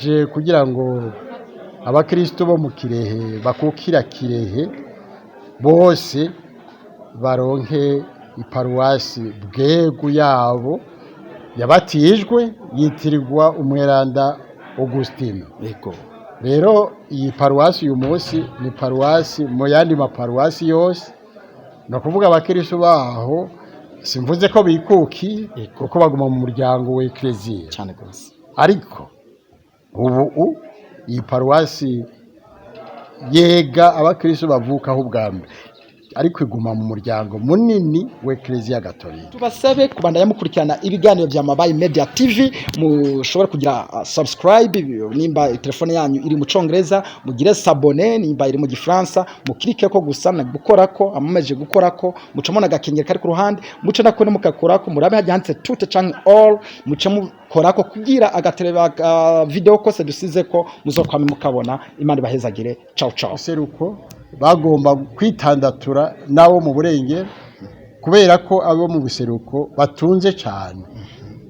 Je kugira ngo abakristo bo mu Kirehe bakukira Kirehe bose baronke iparuwasi Bwegu yabo yabatijwe yitirirwa umweranda Augustino. Ego. Rero iyi paruwasi uyu munsi ni paruwasi mu yandi maparuwasi yose, no kuvuga abakristo baho simvuze ko bikuki kuko baguma mu muryango wa Ecclesia Cyane gose. ariko ubu iyi paruwasi yega abakristo bavukaho ubwa mbere ariko iguma mu muryango munini wa Ecclesia Gatolika. Tubasabe kubandanya mukurikirana ibiganiro vya Mabayi Media TV, mushobora kugira subscribe nimba telefone yanyu iri mu Congereza, mugire s'abonner nimba iri mu Gifaransa, mukirike ko gusa na gukorako amameje gukorako, mucamo na gakengera kari ku ruhande, muce nako mukakorako, murabe hajyanze toute canke all, muce mukorako kugira agatereba video kose dusizeko muzokwame mukabona. Imana bahezagire. Ciao ciao. Seruko bagomba kwitandatura nabo mu burengero kubera ko abo mu buseruko batunze cyane.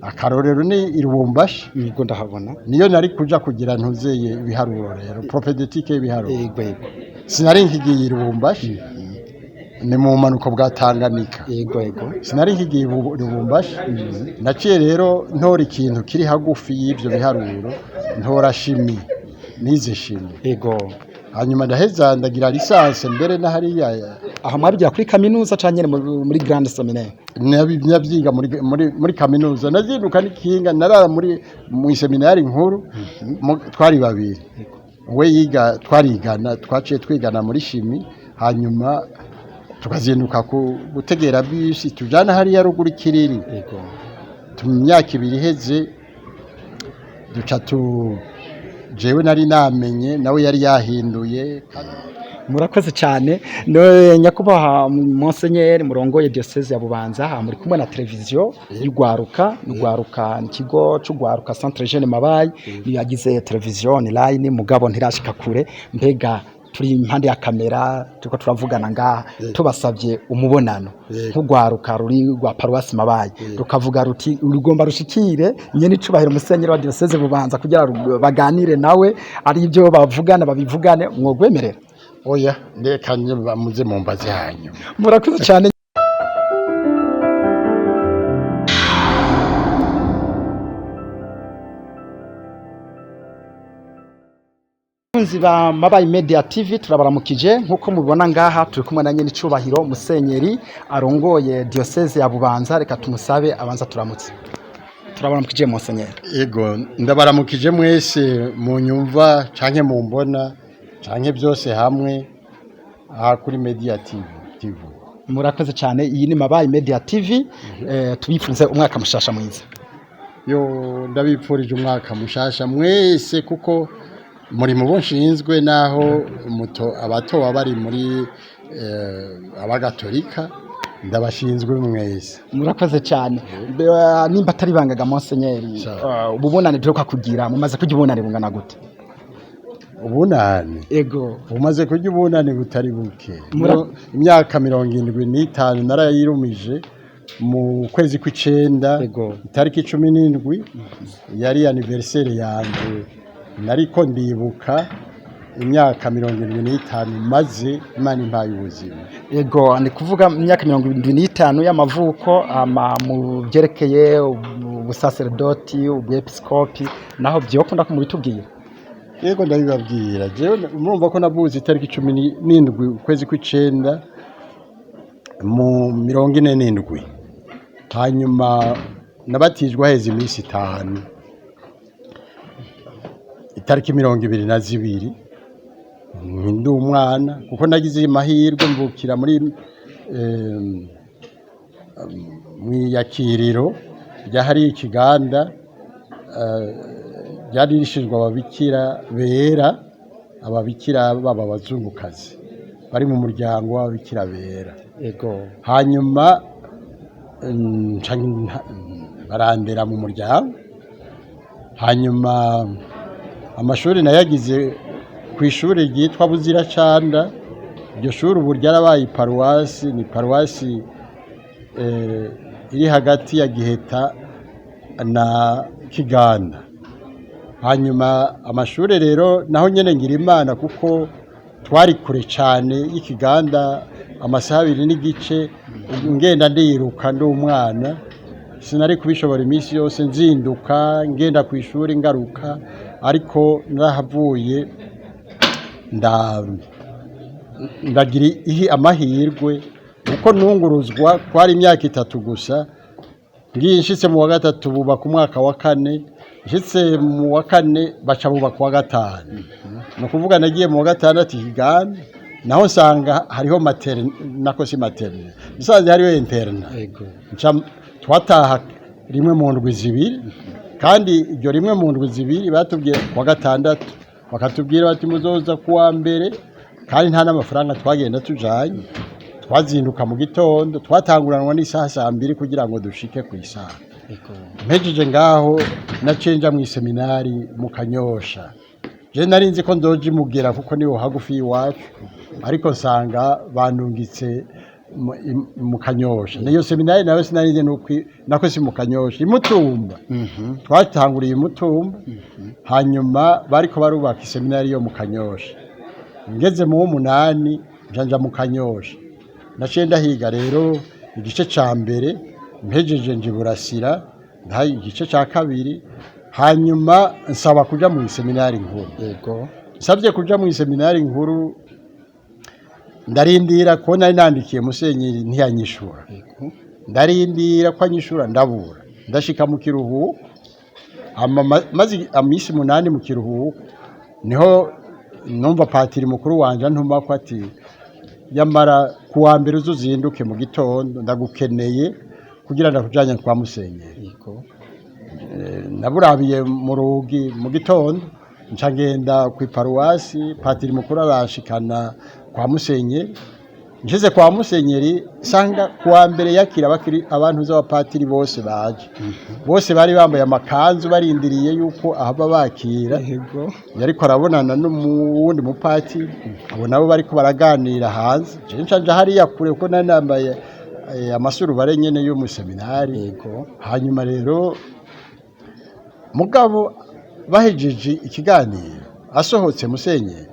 Akarorero ni Irubumbashi, Nigo ndahabona. niyo nari kuja kugira ntuzeye ibiharuro rero propedeutique y'ibiharuro. Ego ego. Sinari nkigiye Irubumbashi, ni mu manuko bwa Tanganyika. Ego ego. Sinari nkigiye Irubumbashi, naciye rero ntora ikintu kiri hagufi y'ivyo biharuro, ntora shimi, nize shimi. Ego. Hanyuma ndaheza ndagira lisansi mbere na hariya Aha mwabigira kuri kaminuza canke muri Grande Seminaire? nabyiga muri kaminuza, nazinduka n'ikinga narara mu seminari nkuru, twari babiri, we yiga twarigana, twaciye twigana muri shimi, hanyuma tukazinduka gutegera bisi tujana hariya ruguru Kiriri. Ego. Mu myaka ibiri iheze duca jewe nari namenye nawe yari yahinduye. Murakoze cyane. Nyakubaha Monseigneur murongoye diocese ya Bubanza, muri kumwe na televiziyo y'Ugwaruka. Ugwaruka ni kigo c'Ugwaruka Centre Jeune Mabayi, yagize televiziyo online mugabo ntirashika kure. Mbega turi impande ya kamera turiko turavugana ngaha, tubasavye umubonano nk'ugwaruka ruri rwa paruwasi Mabayi, rukavuga ruti urugomba rushikire nyene icubahiro Musenyeri wa diocese Bubanza kugira baganire nawe, ari ibyo bavugana babivugane, mwogwemerera? Oya, ndekanye bamuze mu mbazi hanyu. Murakoze cyane. Abakunzi ba Mabayi Media TV turabaramukije, nkuko mubibona ngaha turi kumwe na nyene icubahiro Musenyeri arongoye diocese ya Bubanza. Reka tumusabe abanza turamutse. Turabaramukije Musenyeri. Ego, ndabaramukije mwese mu nyumva canke mu mbona canke byose hamwe aha kuri Media TV. Murakoze cyane. Iyi ni Mabayi Media TV. Tubifurize umwaka mushasha mwiza. Yo, ndabipfurije umwaka mushasha mwese kuko muri mu bonshinzwe naho abato bari muri abagatolika, ndabashinzwe mwese. Murakoze cyane. Nimba atari bangaga Monseigneri, ububonane duheruka kugira mumaze kujya ubunane bungana gute? Ubunane? Ego. Umaze kujya ubunane butari buke. Imyaka 75 narayirumije mu kwezi kw'icenda, itariki 17 yari anniversaire yanje. Nariko ndibuka imyaka 75 maze Imana impaye ubuzima. Ego, ni kuvuga imyaka 75 y'amavuko, mu byerekeye ubusaserdoti, ubwepiskopi naho byokunda kumubitubwira? Yego, ndabibabwira. Jewe murumva ko navuze itariki 17 ukwezi kw'icenda mu 47, hanyuma nabatijwe heze iminsi 5, itariki 22 ndi umwana kuko nagize amahirwe mvukira muri mwiyakiriro ryahari ikiganda, ryari rishizwe ababikira bera, ababikira baba bazungukazi bari mu muryango w'ababikira bera. Ego. Hanyuma barandera mu muryango, hanyuma amashuri nayagize ku ishuri ryitwa Buziracanda. Iryo shuri ubu ryarabaye iparuwasi, ni paruwasi iri hagati ya Giheta na Kiganda. hanyuma amashuri rero naho nyene ngira imana kuko twari kure cyane y'ikiganda amasaha 2 n'igice ngenda ndiruka ndi umwana sinari kubishobora iminsi yose nzinduka ngenda ku ishuri ngaruka ariko narahavuye ndagira amahirwe uko nunguruzwa kwari imyaka 3 gusa ngiye nshitse mu wa gatatu buba ku mwaka wa 4 nshitse mu wa 4 baca buba ku wa 5 no kuvuga nagiye mu wa 6 kiganda naho sanga hariho materne nako si materne bisaze hariho interna twataha rimwe mu ndwi zibiri kandi iryo rimwe mu ndwi zibiri batubwiye ku wa 6 bakatubwira bati muzoza ku wa mbere kandi nta n'amafaranga twagenda tujanye twazinduka mu gitondo twatanguranwa n'isaha 2 kugira ngo dushike ku isaha mpejeje ngaho nacenja mu seminari mu Kanyosha je narinzi ko ndoje mugera kuko niho hagufi iwacu ariko nsanga bandungitse mu Kanyosha niyo seminari nawe sinarinze nako si mu Kanyosha imutumba twatanguriye imutumba hanyuma bariko barubaka seminari yo mu Kanyosha ngeze mu 8 njanja mu Kanyosha naciye ndahiga rero igice ca mbere mpejeje nje Burasira ndahaye igice ca kabiri hanyuma nsaba kuja mu seminari nkuru yego nsabye kuja mu seminari nkuru ndarindira ko nari nandikiye musenyeri ntiyanyishura ndarindira ko anyishura ndabura ndashika mu kiruhuko maze amisi 8 mu kiruhuko niho numva patiri mukuru wanje ntuma ko ati yamara kuwa mbere uzuzinduke mu gitondo ndagukeneye kugira ndakujanye kwa musenyeri naburabiye mu rugi mu gitondo nca ngenda ku paruwasi patiri mukuru arashikana kwa musenyeri ngize kwa musenyeri sanga kuwa mbere yakira bakiri abantu z'abapatiri bose baje bose bari bambaye amakanzu barindiriye yuko ahaba bakira yariko arabonana n'uwundi mupatiri abo nabo bariko baraganira hanze nca nja hariya kure ko nambaye amasuru bare nyene yo mu seminari hanyuma rero mugabo bahejeje ikiganiro asohotse musenyeri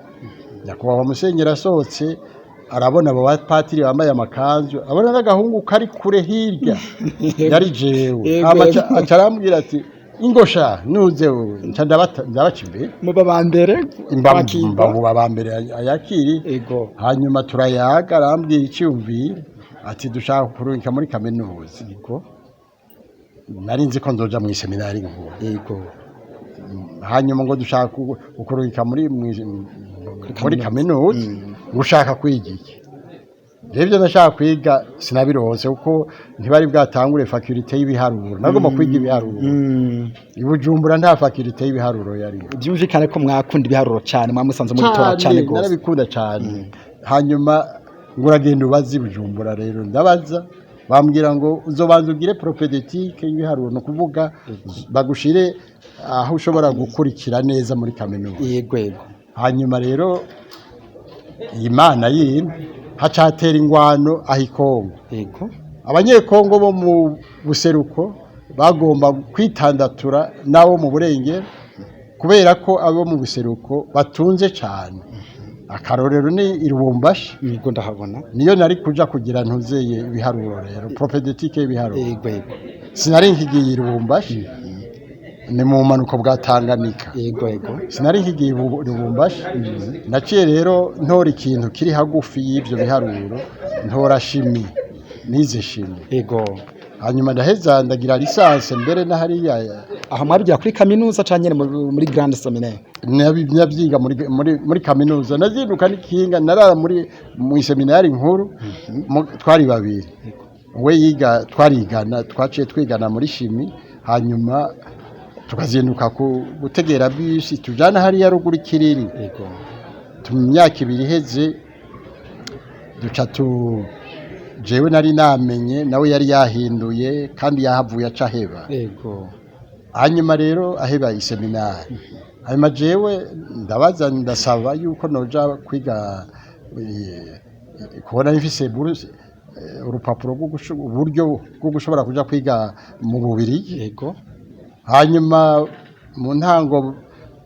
yakuba musenyeri asohotse arabona abo bapatiri bambaye amakanzu abona n'agahungu kari kure hirya yari jewe acarambwira ati ingosha nuze nca ndabaca imbere mu babambere mu babambere ayakiri hanyuma turayaga arambwira icyumvire ati dushaka kurungika muri kaminuza narinzi ko nzoja mu seminari nkuru hanyuma ngo dushaka gukurungika muri kaminuza gushaka kwiga iki rero nashaka kwiga sinabironse kuko ntibari bwatangure faculty y'ibiharuro nagomba kwiga ibiharuro ibujumbura nta faculty y'ibiharuro yari byumvikane ko mwakunda ibiharuro cyane mwamusanze mu bitora cyane gose narabikunda cyane hanyuma nguragenda ubazi Bujumbura rero ndabaza bambwira ngo uzobanza ugire propedeutique y'ibiharuro no kuvuga bagushire aho ushobora gukurikira neza muri kaminuza yego hanyuma rero Imana yindi hacatera ingwano ahikongo abanyekongo bo mu buseruko bagomba kwitandatura nabo mu burengero kubera ko abo mu buseruko batunze cyane akarorero ni Irubumbashi niko ndahabona niyo nari kuja kugira ntuzeye ibiharuro rero propedeutique y'ibiharuro sinari nkigiye Irubumbashi ni mu manuko bwa Tanganyika sinari nkigiye Irubumbashi naciye rero ntora ikintu kiri hagufi y'ibyo biharuro ntora shimi nize shimi hanyuma ndaheza ndagira lisansi mbere na hariya aho mwabigira kuri kaminuza cyane muri grande seminaire nabyiga muri kaminuza nazinduka n'ikinga narara mu seminari nkuru twari babiri we yiga twarigana twaciye twigana muri shimi hanyuma tukazinduka gutegera bisi tujana hariya ruguru kiriri mu myaka 2 iheze duca jewe nari namenye nawe yari yahinduye kandi yahavuye aca heba hanyuma rero aheba iseminari hanyuma jewe ndabaza ndasaba yuko noja kwiga kubona ifise buruse urupapuro uburyo bwo gushobora kuja kwiga mu Bubirigi hanyuma mu ntango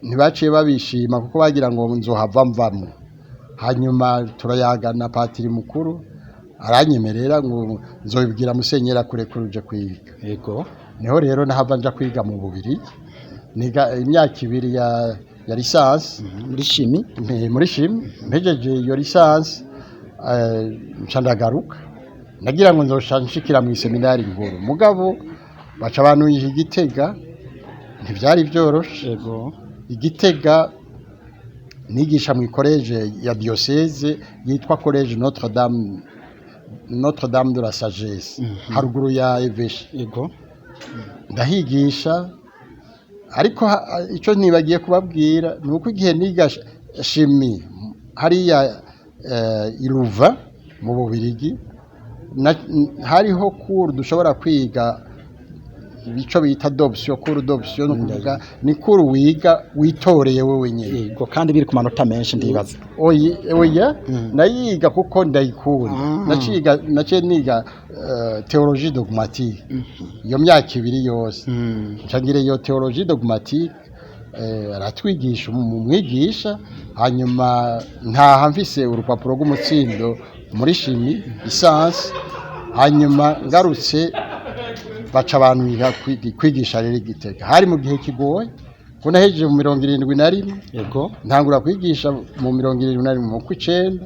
ntibaciye babishima kuko bagira ngo nzohava mvamwo. Hanyuma turayagana patiri mukuru aranyemerera ngo nzobibwira musenyeri akurekuruje kwiga. yego Niho rero nahava nja kwiga mu bubiri niga imyaka 2 ya lisansi muri shimi muri shimi mpejeje iyo lisansi nca ndagaruka nagira ngo nzoshanshikira mu seminari nkuru mugabo baca abantu Igitega ntivyari byoroshe. yego Igitega nigisha mu collège ya diocèse yitwa collège Notre Dame de la Sagesse haruguru ya Eveshe. yego Ndahigisha ariko icyo ntibagiye kubabwira ni uko igihe niga shimi hariya iruva mu Bubirigi hariho kuru dushobora kwiga bico bita d'option kuru d'option no kuvuga ni kuru wiga witoreye wewe nyene. yego kandi biri ku manota menshi ndibaza. oya nayiga kuko ndayikunda naciye niga théologie dogmatique iyo myaka 2 yose ncangire iyo théologie dogmatique aratwigisha umwigisha hanyuma ntaha mfise urupapuro rw'umutsindo muri shimi essence hanyuma ngarutse baca abantu kwigisha rero Igitega hari mu gihe kigoye ko nahejeje mu 71 yego ntangura kwigisha mu 71 mu kw'icenda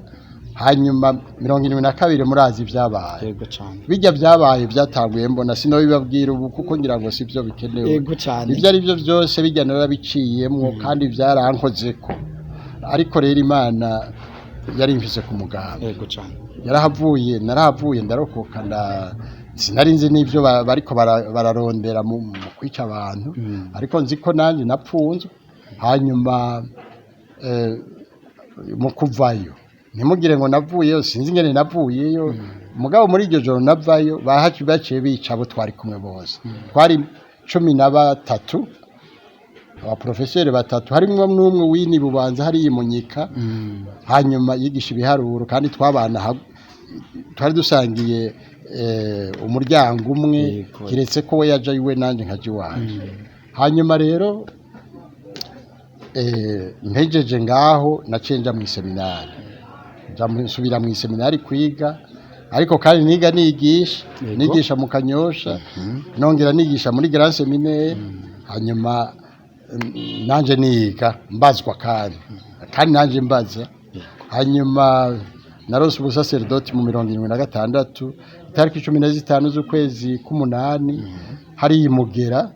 hanyuma 72 murazi vyabaye. yego cyane bijya vyabaye byatanguye mbona sino bibabwira ubu kuko ngira ngo sivyo bikenewe. yego cyane ibyo ari byo byose bijya narabiciyemwo kandi byarankozeko ariko rero Imana yari imfise ku mugabo. yego cyane narahavuye ndarokoka sinari nzi n'ibyo bariko bararondera mu kwica abantu ariko nzi ko nanjye napfunzwe hanyuma mu kuvayo ntimugire ngo navuyeyo sinzi ingene navuyeyo mugabo muri iryo joro navayo baciye bica abo twari kumwe bose twari 13 abaprofeseri 3 harimwo n'umwe w'ini Bubanza hari yimunyika hanyuma yigisha ibiharuro kandi twabana twari dusangiye umuryango umwe kiretse ko we yaje iwe nanje nkaje wanje. Hanyuma rero mpejeje ngaho nacenja mu seminari nsubira mu seminari kwiga ariko kandi nigisha mu Kanyosha nongera nigisha muri Grand Seminaire hanyuma nanje niga mbazwa kandi nanje mbaza hanyuma narose ubusaserdoti mu 76 itariki 15 z'ukwezi k'umunani hari imugera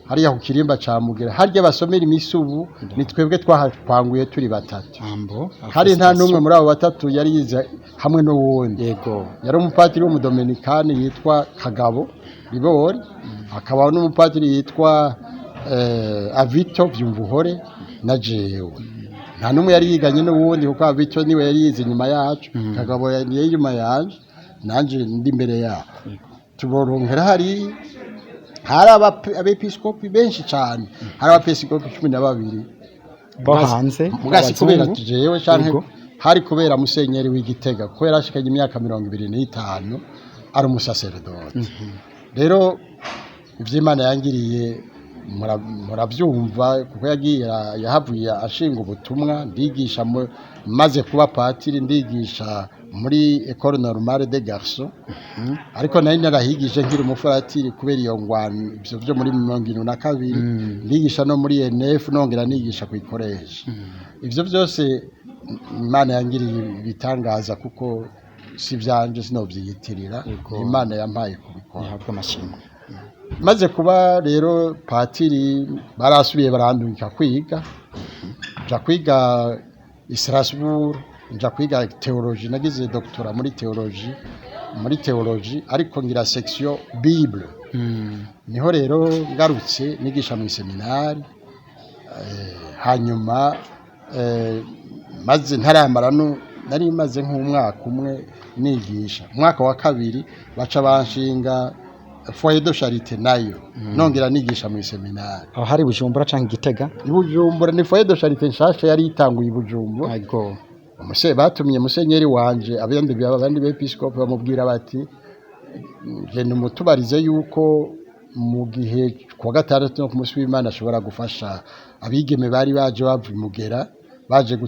hariya ku kirimba ca Mugera harya basomera imisubu ni twebwe twahakwanguye turi 3 hari nta numwe muri abo 3 yari yize hamwe no wundi. yego yari umupatiri w'umudominikani yitwa Kagabo Bibori akaba n'umupatiri yitwa Avito Vyumvuhore na jewe nta numwe yari yiganye n'uwundi kuko Avito niwe yari yize nyuma yacu Kagabo yari nyuma yaje nanje ndi imbere yabo tuboronkera hari abepiskopi benshi cyane hari abepiskopi 12 bahanze mugasi kubera jewe cyane hari kubera musenyeri w'Igitega ko yarashikanye imyaka 25 ari umusaseredoti. Rero ivy'Imana yangiriye murabyumva kuko yahavuye ashinga ubutumwa ndigisha maze kuba patiri ndigisha muri École Normale des Garçons ariko nari narahigije nkiri umufuratiri kubera iyo ngwano byo muri 72 ndigisha no muri NF nongera nigisha ku college. Ivyo byose Imana yangiriye bitangaza kuko si vyanje sinovyiyitirira Imana yampaye kubikora. Ihabwa amashimwe. Maze kuba rero patiri barasubiye barandungika kwiga nja kwiga Strasbourg nja kwiga théologie nagize doctora muri théologie ariko ngira section Bible niho rero ngarutse nigisha mu seminari hanyuma maze ntaramara nari maze nk'umwaka umwe nigisha umwaka wa kabiri baca banshinga foyer de charité nayo nongera nigisha mu seminari aho hari Bujumbura canke Gitega Bujumbura ni foyer de charité nshasha yari itanguye Bujumbura yego batumye musenyeri wanje abandi bepiskopi bamubwira bati genda umutubarize yuko mu gihe kuwa gatandatu no ku munsi w'Imana ashobora gufasha abigeme bari baje bava imugera baje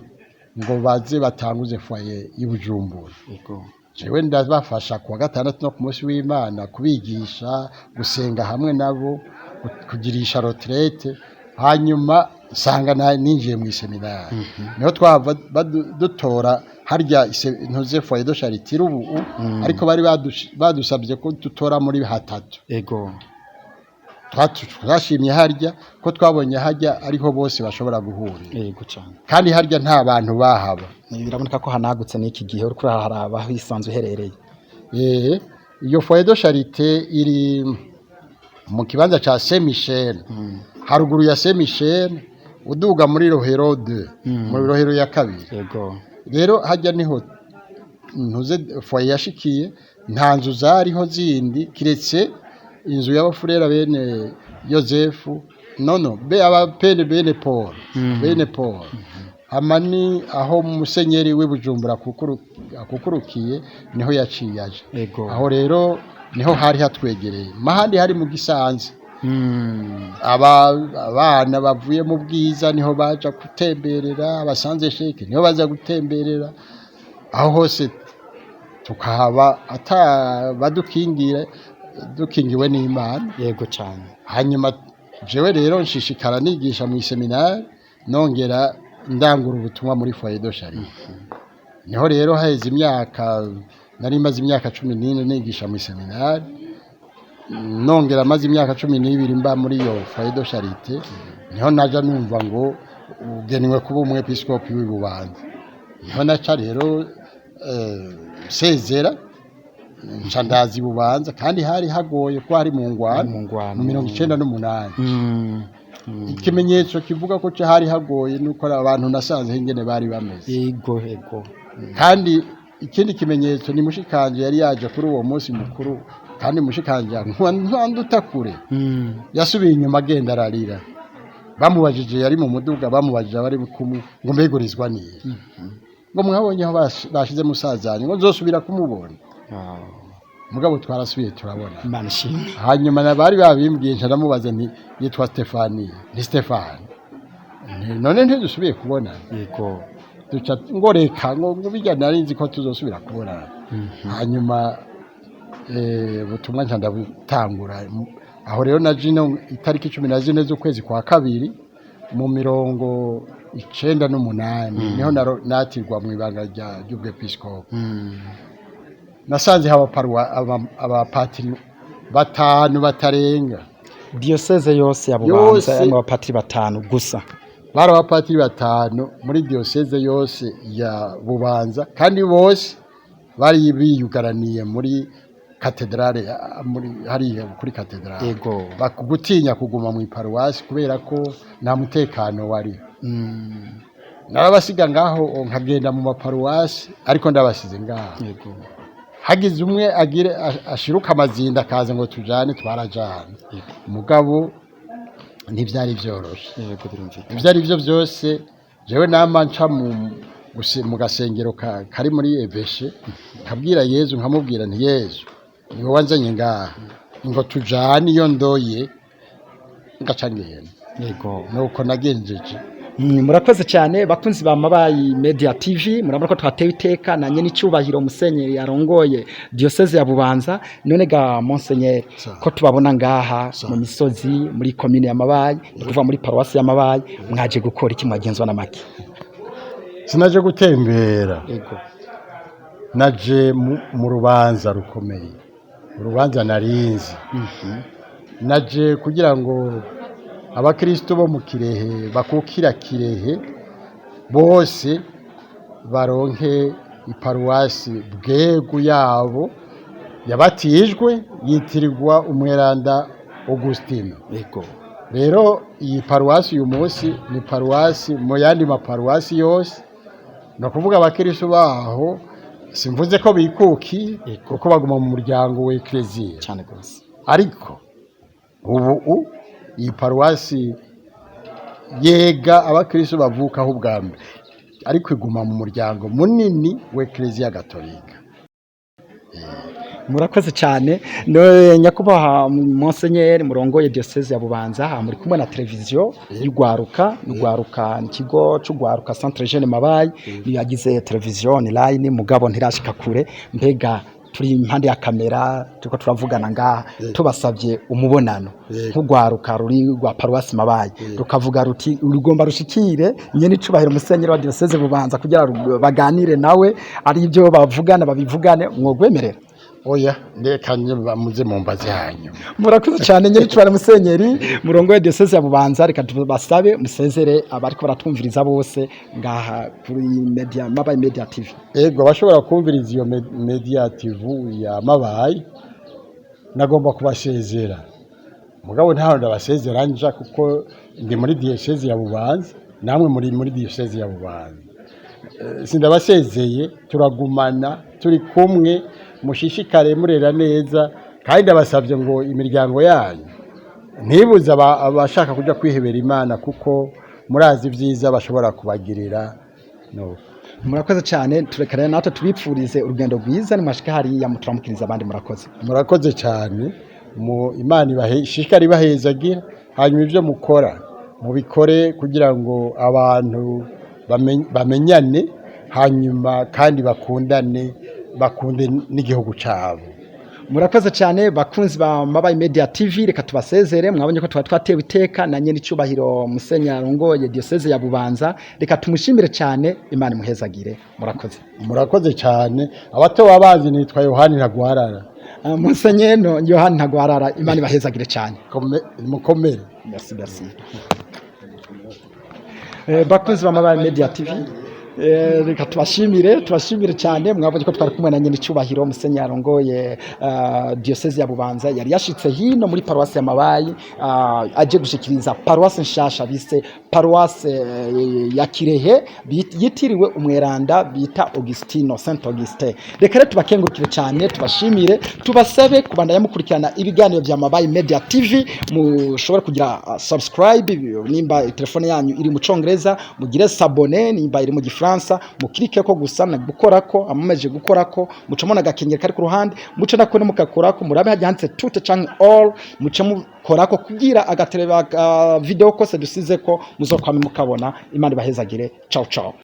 ngo baze batanguze foyer y'Ibujumbura. Yego. Jewe ndabafasha kuwa gatandatu no ku munsi w'Imana kubigisha gusenga hamwe nabo kugirisha retraite hanyuma sanga ninjiye mu seminari niho twava dutora harya ntuze foyer de charité ubu ariko bari badusabye ko dutora muri hatatu. Yego. Twashimye harya ko twabonye harya ariho bose bashobora guhurira. Yego cyane. Kandi harya nta bantu bahaba. Biraboneka ko hanagutse n'iki gihe uri kuraraba hisanzwe herereye. Iyo foyer de charité iri mu kibanza ca Saint Michel. Haruguru ya Saint Michel uduga muri Rohero 2 muri Rohero ya kabiri. Yego. Rero hajya niho ntuze foyer yashikiye nta nzu zariho zindi kiretse inzu y'abafurera bene Yosefu be abapene bene Paul bene Paul amani aho musenyeri w'Ibujumbura akukurukiye niho yaciye aje. Aho rero niho hari hatwegereye mahandi hari mu Gisanze. Abana bavuye mu Bwiza niho baja gutemberera abasanze sheke niho baza gutemberera aho hose tukahaba badukingira dukingiwe n'Imana. Yego cyane. Hanyuma jewe rero nshishikara nigisha mu seminari nongera ndangura ubutumwa muri foyer de charité. Niho rero haheze imyaka nari maze imyaka 14 nigisha mu seminari nongera maze imyaka 12 mba muri yo foyer de charité. Niho naja numva ngo ugeniwe kuba umwepiskopi w'Ibubanza. Niho naca rero sezera nshandazi Bubanza kandi hari hagoye ko hari mu ngwano mu 1998. Ikimenyetso kivuga ko hari hagoye nuko abantu nasanze ingene bari bameze. Yego. Kandi ikindi kimenyetso ni mushikanje yari yaje kuri uwo munsi mukuru kandi mushikanje ntanduta kure yasubiye inyuma agenda ararira. Bamubajije yari mu muduga bamubajije bari kumwe ngo mbegurizwa niye ngo mwabonye aho bashize musazanye ngo nzosubira kumubona. Mugabo twarasubiye turabona. Imana ishimwe. Hanyuma nabari babimbwiye ntaramubaza nti yitwa Stefani ni Stefani none ntidusubiye kubona. Yego. Duca ngoreka ngo bijyana narinzi ko tuzosubira kubona. Hanyuma butumwa ntanda butangura aho rero na jino itariki 14 z'ukwezi kwa kabiri mu 1998 niho natirwa mu ibanga ry'ubwepiskopi. Nasanze abapatiri batanu batarenga. Diocese yose ya Bubanza y'ama bapatiri batanu gusa. Bari abapatiri batanu muri diocese yose ya Bubanza kandi bose bari biyugaraniye muri katedrale muri hari kuri katedrale. Yego. Bakugutinya kuguma mu paruwasi kubera ko nta mutekano wari. Narabasiga ngaho nkagenda mu maparuwasi ariko ndabasize ngaho. Yego. Hagize umwe agire ashiruka amazinda kaza ngo tujane twarajana. Mugabo ntivyari byoroshe. Yego birumvikana. Ivyari byo byose jewe namanca mu gasengero kari muri Eveshe kabwira Yezu nkamubwira nti Yezu niwe wanzanye ngaha ngo tujane iyo ndoye ngaca ngenda. Yego. Nuko nagenjeje. Murakoze cyane bakunzi ba Mabayi Media TV murabona ko twatewe iteka nanye n'icubahiro musenyeri yarongoye diocese ya Bubanza none ga Monseigneur ko tubabona ngaha mu misozi muri commune ya Mabayi kuva muri paroisse ya Mabayi mwaje gukora iki mwagenzwa na make? Sinaje gutembera. Yego. Naje mu rubanza rukomeye. Urubanza narinzi. Naje kugira ngo abakristo bo mu Kirehe bakukira Kirehe bose baronke iparuwasi bwegu yabo yabatijwe yitirirwa umweranda Augustino. Yego. Rero iyi paruwasi uyu munsi ni paruwasi mu yandi maparuwasi yose no kuvuga abakristo baho simvuze ko bikuki kuko baguma mu muryango wa Ecclesia cyane gose. Ariko ubu iyi paruwasi yega abakristo bavukaho ubwa mbere ariko iguma mu muryango munini wa Ecclesia Gatolika. murakoze cyane no nyakubahwa Monseigneur murongoye diocese ya Bubanza ha muri kumwe na televiziyo y'ugwaruka n'ugwaruka ikigo c'ugwaruka Centre Jeune Mabayi yagize televiziyo online mugabo ntirashika kure mbega turi impande ya kamera tuko turavugana ngaha tubasavye umubonano nk'ugwaruka ruri rwa Paroisse Mabayi rukavuga ruti urugomba rushikire nyene icubahiro Musenyeri wa diocese Bubanza kugira baganire nawe ari ibyo bavugana babivugane mwogwemerera oya ndekanye bamuze mu mbazi hanyu murakoze cyane nyeri cubara Musenyeri murongo ya diocese ya Bubanza reka tubasabe musezere abariko baratwumviriza bose ngaha kuri media Mabayi Media TV. Ego bashobora kumviriza iyo Media TV ya Mabayi nagomba kubasezera mugabo ntaho ndabasezera nja kuko ndi muri diocese ya Bubanza namwe muri diocese ya Bubanza sindabasezeye turagumana turi kumwe mushishikare murera neza kandi abasavye ngo imiryango yanyu ntibuza abashaka kuja kwihebera Imana kuko murazi vyiza bashobora kubagirira no murakoze cyane turekarana natwe tubipfurize urugendo rwiza nimashika hariya muturamukiriza abandi murakoze cyane mu Imana ibaheshikari ibahezagira hanyuma ivyo mukora mubikore kugira ngo abantu bamenyane hanyuma kandi bakundane bakunde n'igihugu cyabo. Murakoze cyane bakunzi ba Mabayi Media TV reka tubasezere mwabonye ko twatewe iteka na nyene icubahiro Musenyeri arongoye diocese ya Bubanza reka tumushimire cyane Imana imuhezagire murakoze cyane abato babazi nitwa Yohani Ntagwarara Musenyeri Yohani Ntagwarara Imana ibahezagire cyane mukomere merci bakunzi ba Mabayi Media TV reka tubashimire cyane mwabonye ko twari kumwe na nyene icubahiro Musenyeri arongoye diocese ya Bubanza yari yashitse hino muri Paroisse ya Mabayi aje gushikiriza Paroisse nshasha bise Paroisse ya Kirehe yitiriwe umweranda bita Augustino Saint Augustin reka rero tubakengurukire cyane tubashimire tubasabe kubandanya mukurikirana ibiganiro bya Mabayi Media TV mushobora kugira subscribe nimba telefone yanyu iri mu Congereza mugire s'abonner nimba iri mu Fransa mukirike ko gusa na gukorako amameje gukorako mucamo nagakengera kari ku ruhande muce nakone mukakorako murabe hajyanze toute canke all muce mukorako kugira agatereba video kose dusize ko muzokwame mukabona Imana ibahezagire ciao ciao.